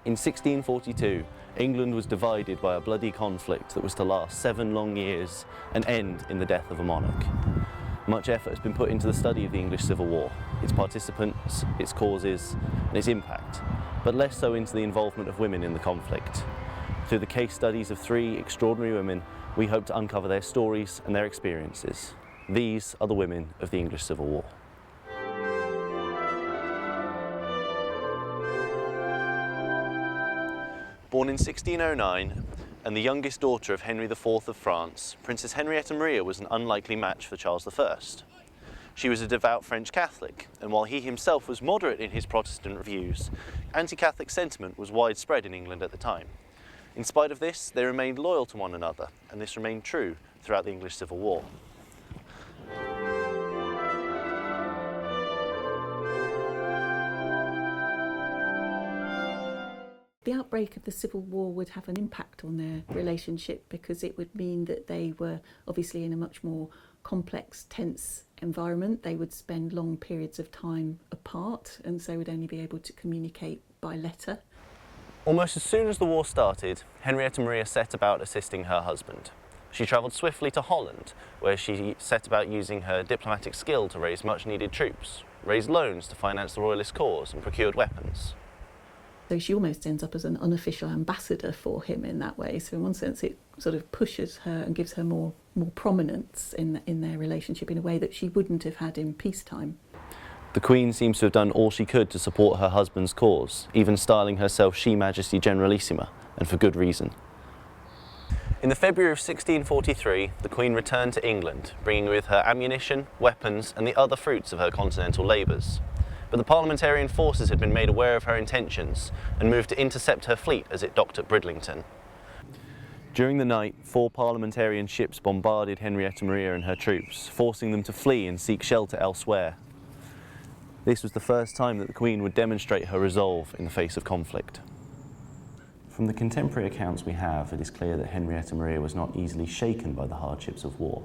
In 1642, England was divided by a bloody conflict that was to last 7 long years and end in the death of a monarch. Much effort has been put into the study of the English Civil War, its participants, its causes, and its impact, but less so into the involvement of women in the conflict. Through the case studies of 3 extraordinary women, we hope to uncover their stories and their experiences. These are the women of the English Civil War. Born in 1609, and the youngest daughter of Henry IV of France, Princess Henrietta Maria was an unlikely match for Charles I. She was a devout French Catholic, and while he himself was moderate in his Protestant views, anti-Catholic sentiment was widespread in England at the time. In spite of this, they remained loyal to one another, and this remained true throughout the English Civil War. The outbreak of the Civil War would have an impact on their relationship because it would mean that they were obviously in a much more complex, tense environment. They would spend long periods of time apart and so would only be able to communicate by letter. Almost as soon as the war started, Henrietta Maria set about assisting her husband. She travelled swiftly to Holland, where she set about using her diplomatic skill to raise much-needed troops, raised loans to finance the royalist cause, and procured weapons. So she almost ends up as an unofficial ambassador for him in that way. So in one sense it sort of pushes her and gives her more prominence in their relationship in a way that she wouldn't have had in peacetime. The Queen seems to have done all she could to support her husband's cause, even styling herself She Majesty Generalissima, and for good reason. In the February of 1643, the Queen returned to England, bringing with her ammunition, weapons, and the other fruits of her continental labours. But the parliamentarian forces had been made aware of her intentions and moved to intercept her fleet as it docked at Bridlington. During the night, 4 parliamentarian ships bombarded Henrietta Maria and her troops, forcing them to flee and seek shelter elsewhere. This was the first time that the Queen would demonstrate her resolve in the face of conflict. From the contemporary accounts we have, it is clear that Henrietta Maria was not easily shaken by the hardships of war.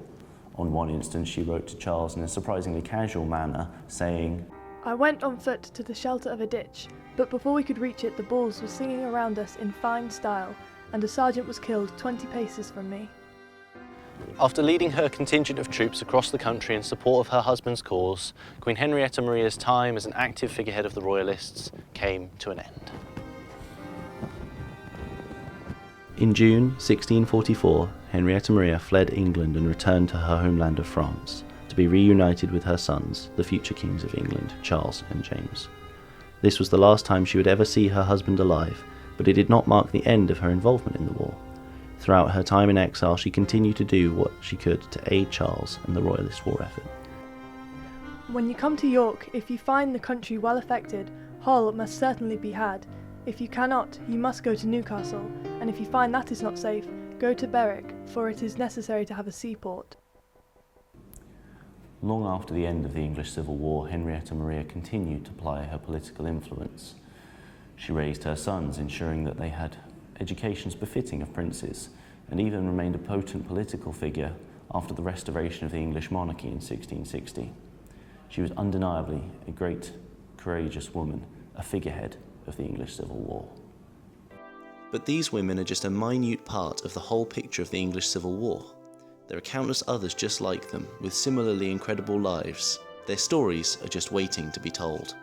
On one instance, she wrote to Charles in a surprisingly casual manner, saying, "I went on foot to the shelter of a ditch, but before we could reach it the bulls were singing around us in fine style, and a sergeant was killed 20 paces from me." After leading her contingent of troops across the country in support of her husband's cause, Queen Henrietta Maria's time as an active figurehead of the Royalists came to an end. In June 1644, Henrietta Maria fled England and returned to her homeland of France, to be reunited with her sons, the future kings of England, Charles and James. This was the last time she would ever see her husband alive, but it did not mark the end of her involvement in the war. Throughout her time in exile, she continued to do what she could to aid Charles and the Royalist war effort. When you come to York, if you find the country well affected, Hull must certainly be had. If you cannot, you must go to Newcastle, and if you find that is not safe, go to Berwick, for it is necessary to have a seaport. Long after the end of the English Civil War, Henrietta Maria continued to ply her political influence. She raised her sons, ensuring that they had educations befitting of princes, and even remained a potent political figure after the restoration of the English monarchy in 1660. She was undeniably a great, courageous woman, a figurehead of the English Civil War. But these women are just a minute part of the whole picture of the English Civil War. There are countless others just like them, with similarly incredible lives. Their stories are just waiting to be told.